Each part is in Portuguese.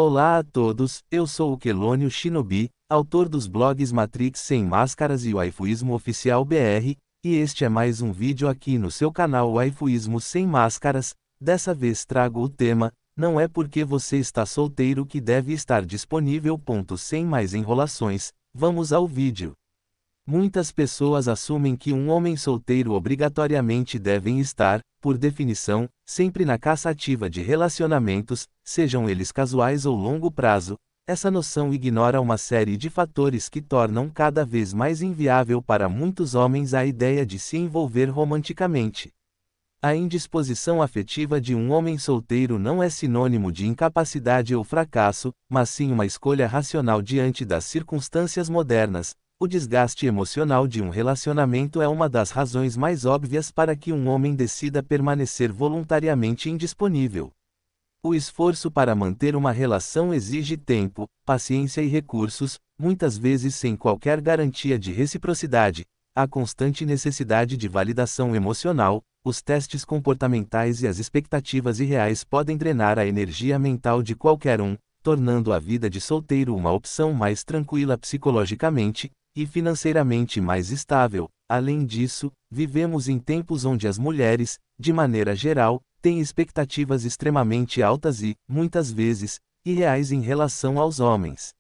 Olá a todos, eu sou o Quelônio Shinobi, autor dos blogs Matrix Sem Máscaras e Waifuísmo Oficial BR, e este é mais um vídeo aqui no seu canal Waifuísmo Sem Máscaras. Dessa vez trago o tema, não é porque você está solteiro que deve estar disponível. Sem mais enrolações, vamos ao vídeo. Muitas pessoas assumem que um homem solteiro obrigatoriamente deve estar, por definição, sempre na caça ativa de relacionamentos, sejam eles casuais ou longo prazo. Essa noção ignora uma série de fatores que tornam cada vez mais inviável para muitos homens a ideia de se envolver romanticamente. A indisposição afetiva de um homem solteiro não é sinônimo de incapacidade ou fracasso, mas sim uma escolha racional diante das circunstâncias modernas. O desgaste emocional de um relacionamento é uma das razões mais óbvias para que um homem decida permanecer voluntariamente indisponível. O esforço para manter uma relação exige tempo, paciência e recursos, muitas vezes sem qualquer garantia de reciprocidade. A constante necessidade de validação emocional, os testes comportamentais e as expectativas irreais podem drenar a energia mental de qualquer um, tornando a vida de solteiro uma opção mais tranquila psicologicamente e financeiramente mais estável. Além disso, vivemos em tempos onde as mulheres, de maneira geral, têm expectativas extremamente altas e, muitas vezes, irreais em relação aos homens.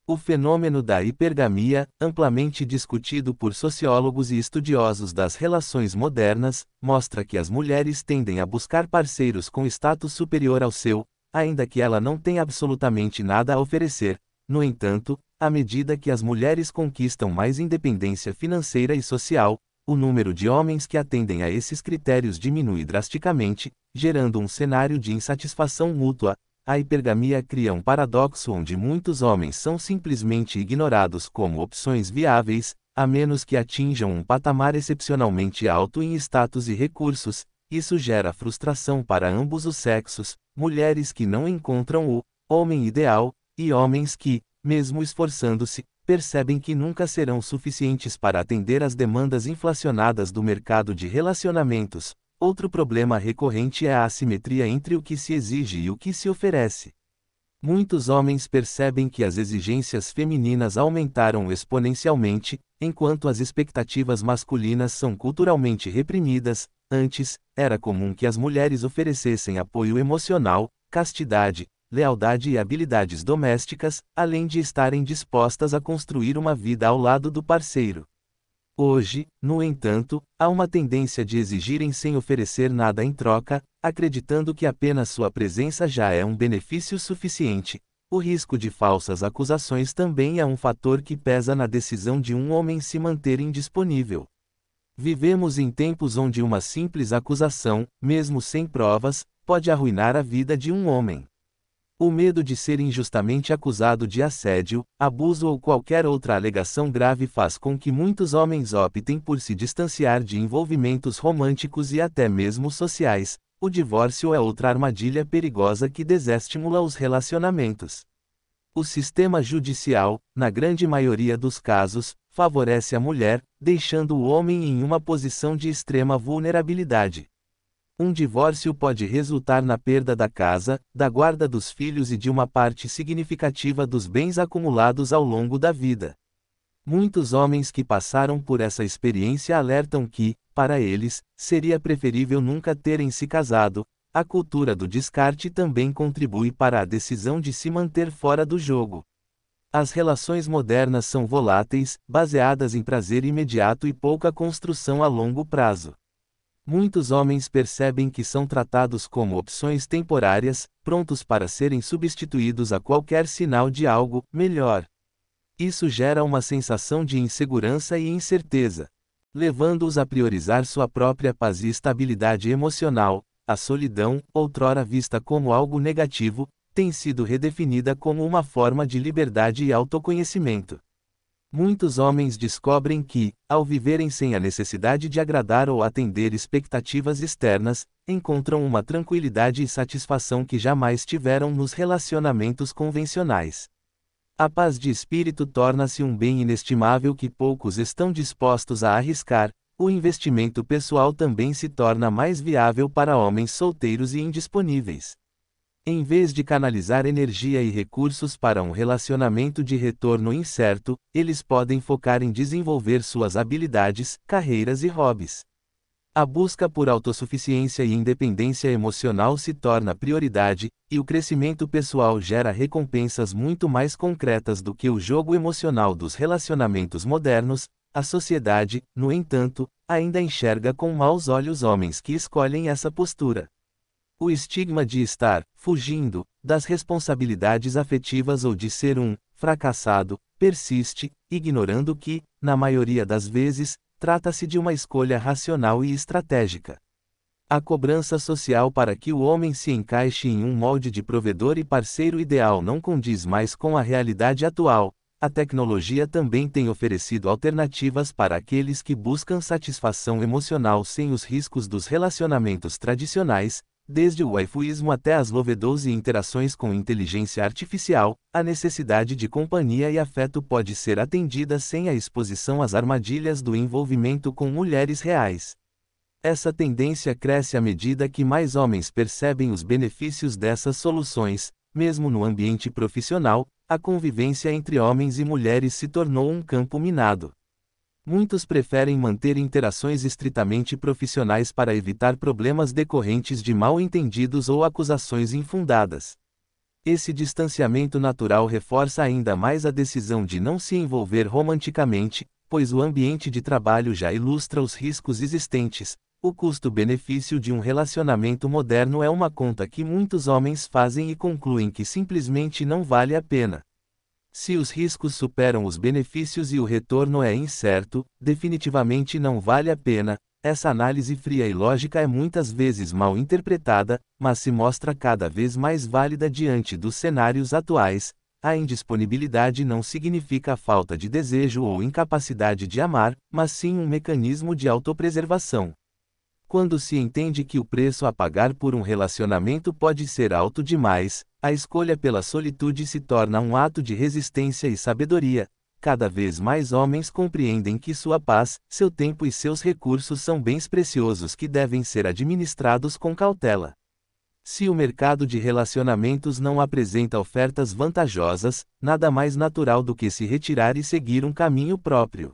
O fenômeno da hipergamia, amplamente discutido por sociólogos e estudiosos das relações modernas, mostra que as mulheres tendem a buscar parceiros com status superior ao seu, ainda que ela não tenha absolutamente nada a oferecer. No entanto, à medida que as mulheres conquistam mais independência financeira e social, o número de homens que atendem a esses critérios diminui drasticamente, gerando um cenário de insatisfação mútua. A hipergamia cria um paradoxo onde muitos homens são simplesmente ignorados como opções viáveis, a menos que atinjam um patamar excepcionalmente alto em status e recursos. Isso gera frustração para ambos os sexos, mulheres que não encontram o homem ideal, e homens que, mesmo esforçando-se, percebem que nunca serão suficientes para atender às demandas inflacionadas do mercado de relacionamentos. Outro problema recorrente é a assimetria entre o que se exige e o que se oferece. Muitos homens percebem que as exigências femininas aumentaram exponencialmente, enquanto as expectativas masculinas são culturalmente reprimidas. Antes, era comum que as mulheres oferecessem apoio emocional, castidade, lealdade e habilidades domésticas, além de estarem dispostas a construir uma vida ao lado do parceiro. Hoje, no entanto, há uma tendência de exigirem sem oferecer nada em troca, acreditando que apenas sua presença já é um benefício suficiente. O risco de falsas acusações também é um fator que pesa na decisão de um homem se manter indisponível. Vivemos em tempos onde uma simples acusação, mesmo sem provas, pode arruinar a vida de um homem. O medo de ser injustamente acusado de assédio, abuso ou qualquer outra alegação grave faz com que muitos homens optem por se distanciar de envolvimentos românticos e até mesmo sociais. O divórcio é outra armadilha perigosa que desestimula os relacionamentos. O sistema judicial, na grande maioria dos casos, favorece a mulher, deixando o homem em uma posição de extrema vulnerabilidade. Um divórcio pode resultar na perda da casa, da guarda dos filhos e de uma parte significativa dos bens acumulados ao longo da vida. Muitos homens que passaram por essa experiência alertam que, para eles, seria preferível nunca terem se casado. A cultura do descarte também contribui para a decisão de se manter fora do jogo. As relações modernas são voláteis, baseadas em prazer imediato e pouca construção a longo prazo. Muitos homens percebem que são tratados como opções temporárias, prontos para serem substituídos a qualquer sinal de algo melhor. Isso gera uma sensação de insegurança e incerteza, levando-os a priorizar sua própria paz e estabilidade emocional. A solidão, outrora vista como algo negativo, tem sido redefinida como uma forma de liberdade e autoconhecimento. Muitos homens descobrem que, ao viverem sem a necessidade de agradar ou atender expectativas externas, encontram uma tranquilidade e satisfação que jamais tiveram nos relacionamentos convencionais. A paz de espírito torna-se um bem inestimável que poucos estão dispostos a arriscar. O investimento pessoal também se torna mais viável para homens solteiros e indisponíveis. Em vez de canalizar energia e recursos para um relacionamento de retorno incerto, eles podem focar em desenvolver suas habilidades, carreiras e hobbies. A busca por autossuficiência e independência emocional se torna prioridade, e o crescimento pessoal gera recompensas muito mais concretas do que o jogo emocional dos relacionamentos modernos. A sociedade, no entanto, ainda enxerga com maus olhos homens que escolhem essa postura. O estigma de estar fugindo das responsabilidades afetivas ou de ser um fracassado persiste, ignorando que, na maioria das vezes, trata-se de uma escolha racional e estratégica. A cobrança social para que o homem se encaixe em um molde de provedor e parceiro ideal não condiz mais com a realidade atual. A tecnologia também tem oferecido alternativas para aqueles que buscam satisfação emocional sem os riscos dos relacionamentos tradicionais. Desde o waifuísmo até as love-doves e interações com inteligência artificial, a necessidade de companhia e afeto pode ser atendida sem a exposição às armadilhas do envolvimento com mulheres reais. Essa tendência cresce à medida que mais homens percebem os benefícios dessas soluções. Mesmo no ambiente profissional, a convivência entre homens e mulheres se tornou um campo minado. Muitos preferem manter interações estritamente profissionais para evitar problemas decorrentes de mal-entendidos ou acusações infundadas. Esse distanciamento natural reforça ainda mais a decisão de não se envolver romanticamente, pois o ambiente de trabalho já ilustra os riscos existentes. O custo-benefício de um relacionamento moderno é uma conta que muitos homens fazem e concluem que simplesmente não vale a pena. Se os riscos superam os benefícios e o retorno é incerto, definitivamente não vale a pena. Essa análise fria e lógica é muitas vezes mal interpretada, mas se mostra cada vez mais válida diante dos cenários atuais. A indisponibilidade não significa falta de desejo ou incapacidade de amar, mas sim um mecanismo de autopreservação. Quando se entende que o preço a pagar por um relacionamento pode ser alto demais, a escolha pela solitude se torna um ato de resistência e sabedoria. Cada vez mais homens compreendem que sua paz, seu tempo e seus recursos são bens preciosos que devem ser administrados com cautela. Se o mercado de relacionamentos não apresenta ofertas vantajosas, nada mais natural do que se retirar e seguir um caminho próprio.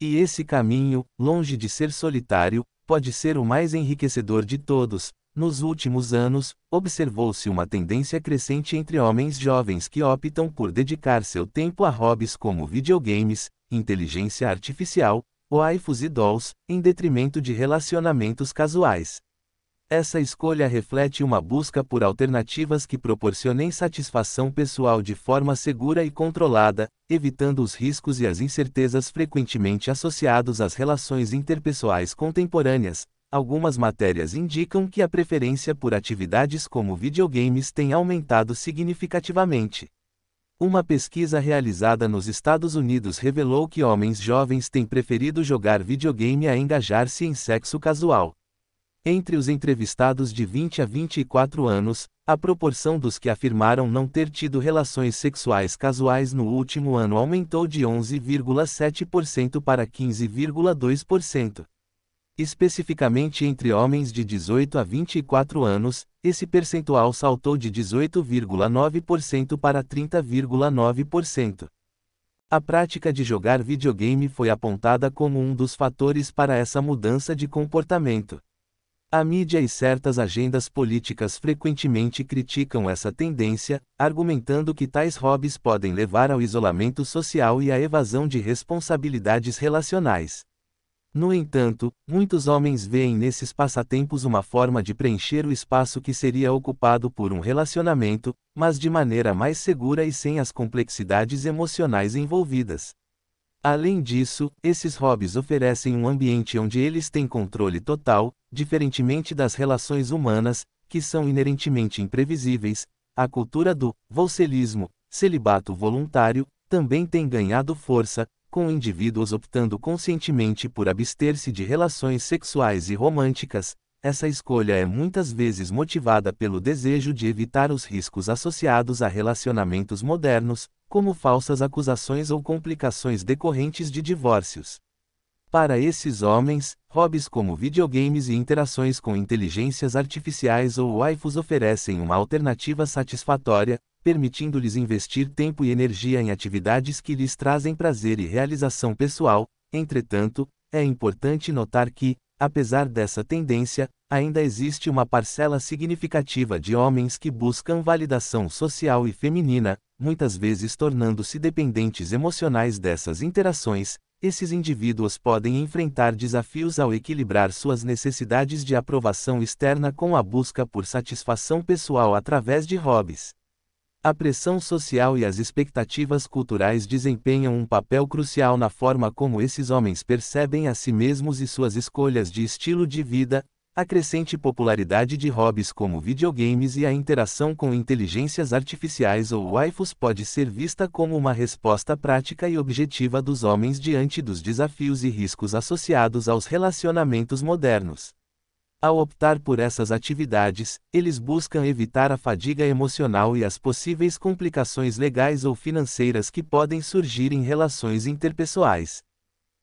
E esse caminho, longe de ser solitário, pode ser o mais enriquecedor de todos. Nos últimos anos, observou-se uma tendência crescente entre homens jovens que optam por dedicar seu tempo a hobbies como videogames, inteligência artificial, waifus e dolls, em detrimento de relacionamentos casuais. Essa escolha reflete uma busca por alternativas que proporcionem satisfação pessoal de forma segura e controlada, evitando os riscos e as incertezas frequentemente associados às relações interpessoais contemporâneas. Algumas matérias indicam que a preferência por atividades como videogames tem aumentado significativamente. Uma pesquisa realizada nos Estados Unidos revelou que homens jovens têm preferido jogar videogame a engajar-se em sexo casual. Entre os entrevistados de 20 a 24 anos, a proporção dos que afirmaram não ter tido relações sexuais casuais no último ano aumentou de 11,7% para 15,2%. Especificamente entre homens de 18 a 24 anos, esse percentual saltou de 18,9% para 30,9%. A prática de jogar videogame foi apontada como um dos fatores para essa mudança de comportamento. A mídia e certas agendas políticas frequentemente criticam essa tendência, argumentando que tais hobbies podem levar ao isolamento social e à evasão de responsabilidades relacionais. No entanto, muitos homens veem nesses passatempos uma forma de preencher o espaço que seria ocupado por um relacionamento, mas de maneira mais segura e sem as complexidades emocionais envolvidas. Além disso, esses hobbies oferecem um ambiente onde eles têm controle total, diferentemente das relações humanas, que são inerentemente imprevisíveis. A cultura do volcelismo, celibato voluntário, também tem ganhado força, com indivíduos optando conscientemente por abster-se de relações sexuais e românticas. Essa escolha é muitas vezes motivada pelo desejo de evitar os riscos associados a relacionamentos modernos, como falsas acusações ou complicações decorrentes de divórcios. Para esses homens, hobbies como videogames e interações com inteligências artificiais ou waifus oferecem uma alternativa satisfatória, permitindo-lhes investir tempo e energia em atividades que lhes trazem prazer e realização pessoal. Entretanto, é importante notar que, apesar dessa tendência, ainda existe uma parcela significativa de homens que buscam validação social e feminina, muitas vezes tornando-se dependentes emocionais dessas interações. Esses indivíduos podem enfrentar desafios ao equilibrar suas necessidades de aprovação externa com a busca por satisfação pessoal através de hobbies. A pressão social e as expectativas culturais desempenham um papel crucial na forma como esses homens percebem a si mesmos e suas escolhas de estilo de vida. A crescente popularidade de hobbies como videogames e a interação com inteligências artificiais ou waifus pode ser vista como uma resposta prática e objetiva dos homens diante dos desafios e riscos associados aos relacionamentos modernos. Ao optar por essas atividades, eles buscam evitar a fadiga emocional e as possíveis complicações legais ou financeiras que podem surgir em relações interpessoais.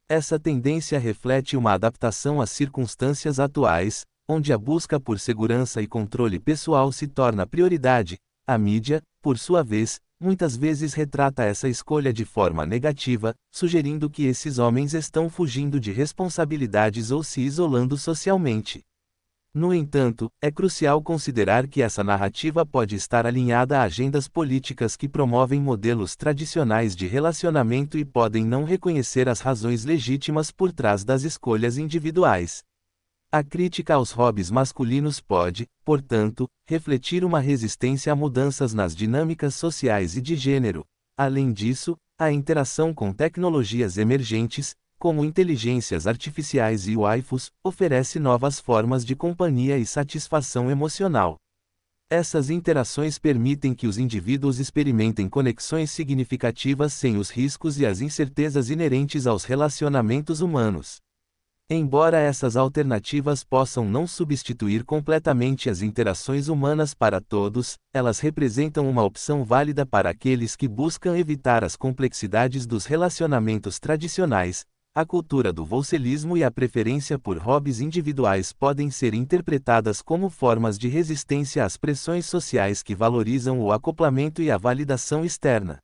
Essa tendência reflete uma adaptação às circunstâncias atuais, onde a busca por segurança e controle pessoal se torna prioridade. A mídia, por sua vez, muitas vezes retrata essa escolha de forma negativa, sugerindo que esses homens estão fugindo de responsabilidades ou se isolando socialmente. No entanto, é crucial considerar que essa narrativa pode estar alinhada a agendas políticas que promovem modelos tradicionais de relacionamento e podem não reconhecer as razões legítimas por trás das escolhas individuais. A crítica aos hobbies masculinos pode, portanto, refletir uma resistência a mudanças nas dinâmicas sociais e de gênero. Além disso, a interação com tecnologias emergentes, como inteligências artificiais e waifus, oferece novas formas de companhia e satisfação emocional. Essas interações permitem que os indivíduos experimentem conexões significativas sem os riscos e as incertezas inerentes aos relacionamentos humanos. Embora essas alternativas possam não substituir completamente as interações humanas para todos, elas representam uma opção válida para aqueles que buscam evitar as complexidades dos relacionamentos tradicionais. A cultura do volcelismo e a preferência por hobbies individuais podem ser interpretadas como formas de resistência às pressões sociais que valorizam o acoplamento e a validação externa.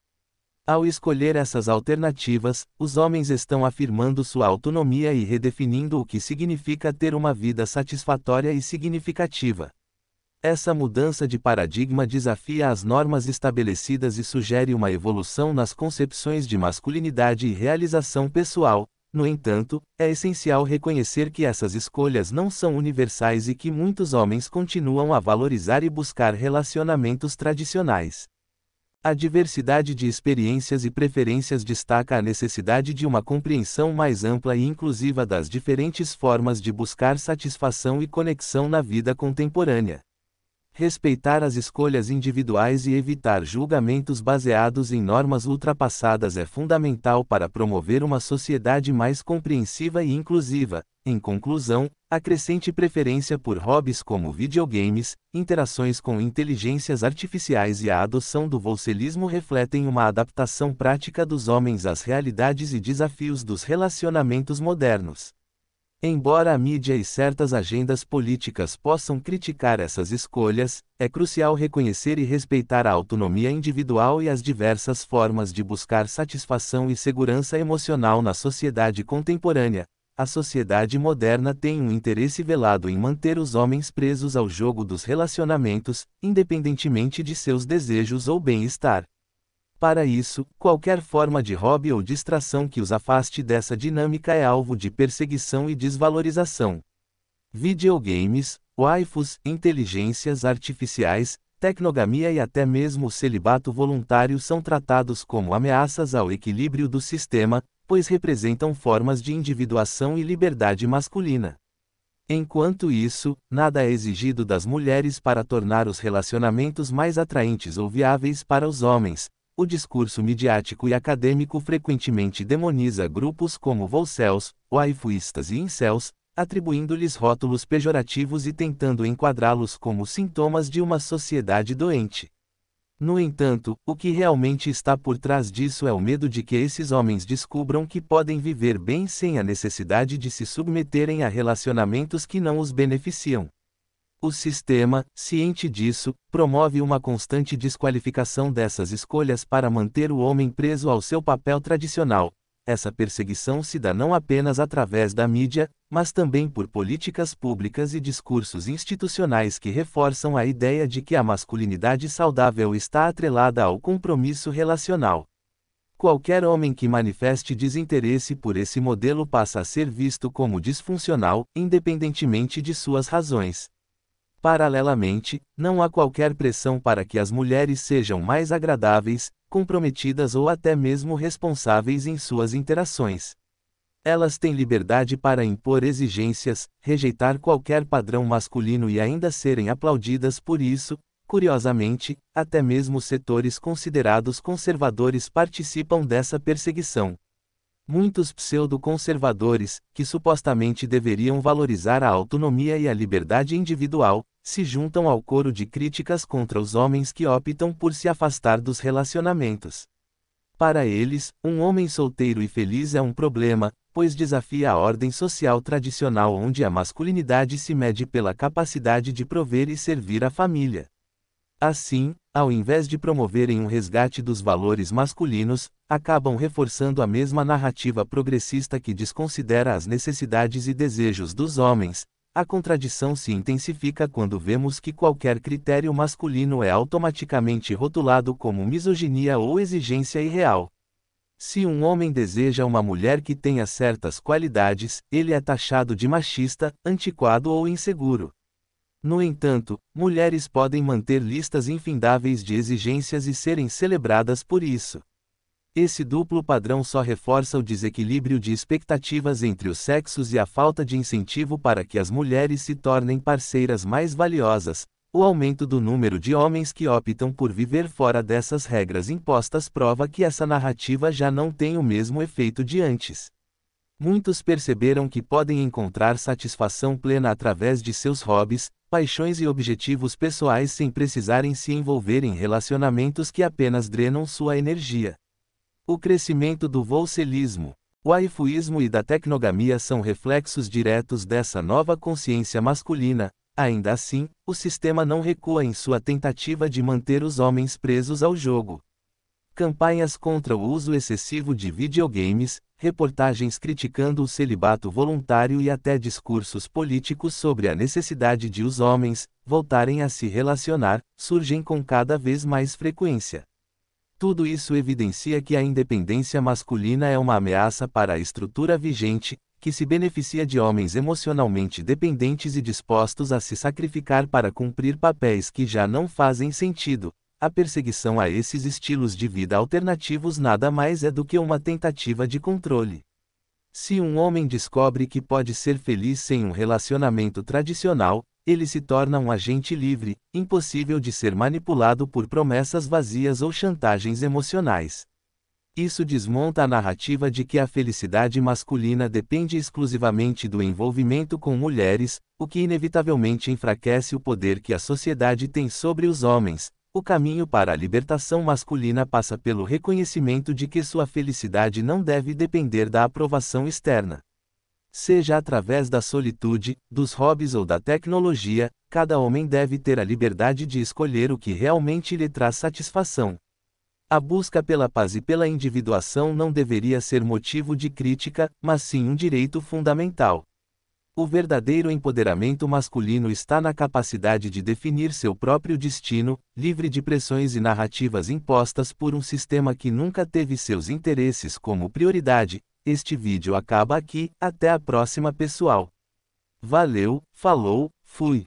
Ao escolher essas alternativas, os homens estão afirmando sua autonomia e redefinindo o que significa ter uma vida satisfatória e significativa. Essa mudança de paradigma desafia as normas estabelecidas e sugere uma evolução nas concepções de masculinidade e realização pessoal. No entanto, é essencial reconhecer que essas escolhas não são universais e que muitos homens continuam a valorizar e buscar relacionamentos tradicionais. A diversidade de experiências e preferências destaca a necessidade de uma compreensão mais ampla e inclusiva das diferentes formas de buscar satisfação e conexão na vida contemporânea. Respeitar as escolhas individuais e evitar julgamentos baseados em normas ultrapassadas é fundamental para promover uma sociedade mais compreensiva e inclusiva. Em conclusão, a crescente preferência por hobbies como videogames, interações com inteligências artificiais e a adoção do volcelismo refletem uma adaptação prática dos homens às realidades e desafios dos relacionamentos modernos. Embora a mídia e certas agendas políticas possam criticar essas escolhas, é crucial reconhecer e respeitar a autonomia individual e as diversas formas de buscar satisfação e segurança emocional na sociedade contemporânea. A sociedade moderna tem um interesse velado em manter os homens presos ao jogo dos relacionamentos, independentemente de seus desejos ou bem-estar. Para isso, qualquer forma de hobby ou distração que os afaste dessa dinâmica é alvo de perseguição e desvalorização. Videogames, waifus, inteligências artificiais, tecnogamia e até mesmo o celibato voluntário são tratados como ameaças ao equilíbrio do sistema, pois representam formas de individuação e liberdade masculina. Enquanto isso, nada é exigido das mulheres para tornar os relacionamentos mais atraentes ou viáveis para os homens. O discurso midiático e acadêmico frequentemente demoniza grupos como volcels, waifuistas e incels, atribuindo-lhes rótulos pejorativos e tentando enquadrá-los como sintomas de uma sociedade doente. No entanto, o que realmente está por trás disso é o medo de que esses homens descubram que podem viver bem sem a necessidade de se submeterem a relacionamentos que não os beneficiam. O sistema, ciente disso, promove uma constante desqualificação dessas escolhas para manter o homem preso ao seu papel tradicional. Essa perseguição se dá não apenas através da mídia, mas também por políticas públicas e discursos institucionais que reforçam a ideia de que a masculinidade saudável está atrelada ao compromisso relacional. Qualquer homem que manifeste desinteresse por esse modelo passa a ser visto como disfuncional, independentemente de suas razões. Paralelamente, não há qualquer pressão para que as mulheres sejam mais agradáveis, comprometidas ou até mesmo responsáveis em suas interações. Elas têm liberdade para impor exigências, rejeitar qualquer padrão masculino e ainda serem aplaudidas por isso. Curiosamente, até mesmo setores considerados conservadores participam dessa perseguição. Muitos pseudo-conservadores, que supostamente deveriam valorizar a autonomia e a liberdade individual, se juntam ao coro de críticas contra os homens que optam por se afastar dos relacionamentos. Para eles, um homem solteiro e feliz é um problema, pois desafia a ordem social tradicional onde a masculinidade se mede pela capacidade de prover e servir a família. Assim, ao invés de promoverem um resgate dos valores masculinos, acabam reforçando a mesma narrativa progressista que desconsidera as necessidades e desejos dos homens. A contradição se intensifica quando vemos que qualquer critério masculino é automaticamente rotulado como misoginia ou exigência irreal. Se um homem deseja uma mulher que tenha certas qualidades, ele é taxado de machista, antiquado ou inseguro. No entanto, mulheres podem manter listas infindáveis de exigências e serem celebradas por isso. Esse duplo padrão só reforça o desequilíbrio de expectativas entre os sexos e a falta de incentivo para que as mulheres se tornem parceiras mais valiosas. O aumento do número de homens que optam por viver fora dessas regras impostas prova que essa narrativa já não tem o mesmo efeito de antes. Muitos perceberam que podem encontrar satisfação plena através de seus hobbies, paixões e objetivos pessoais sem precisarem se envolver em relacionamentos que apenas drenam sua energia. O crescimento do wokismo, o waifuísmo e da tecnogamia são reflexos diretos dessa nova consciência masculina. Ainda assim, o sistema não recua em sua tentativa de manter os homens presos ao jogo. Campanhas contra o uso excessivo de videogames, reportagens criticando o celibato voluntário e até discursos políticos sobre a necessidade de os homens voltarem a se relacionar, surgem com cada vez mais frequência. Tudo isso evidencia que a independência masculina é uma ameaça para a estrutura vigente, que se beneficia de homens emocionalmente dependentes e dispostos a se sacrificar para cumprir papéis que já não fazem sentido. A perseguição a esses estilos de vida alternativos nada mais é do que uma tentativa de controle. Se um homem descobre que pode ser feliz sem um relacionamento tradicional, ele se torna um agente livre, impossível de ser manipulado por promessas vazias ou chantagens emocionais. Isso desmonta a narrativa de que a felicidade masculina depende exclusivamente do envolvimento com mulheres, o que inevitavelmente enfraquece o poder que a sociedade tem sobre os homens. O caminho para a libertação masculina passa pelo reconhecimento de que sua felicidade não deve depender da aprovação externa. Seja através da solitude, dos hobbies ou da tecnologia, cada homem deve ter a liberdade de escolher o que realmente lhe traz satisfação. A busca pela paz e pela individuação não deveria ser motivo de crítica, mas sim um direito fundamental. O verdadeiro empoderamento masculino está na capacidade de definir seu próprio destino, livre de pressões e narrativas impostas por um sistema que nunca teve seus interesses como prioridade. Este vídeo acaba aqui, até a próxima pessoal. Valeu, falou, fui.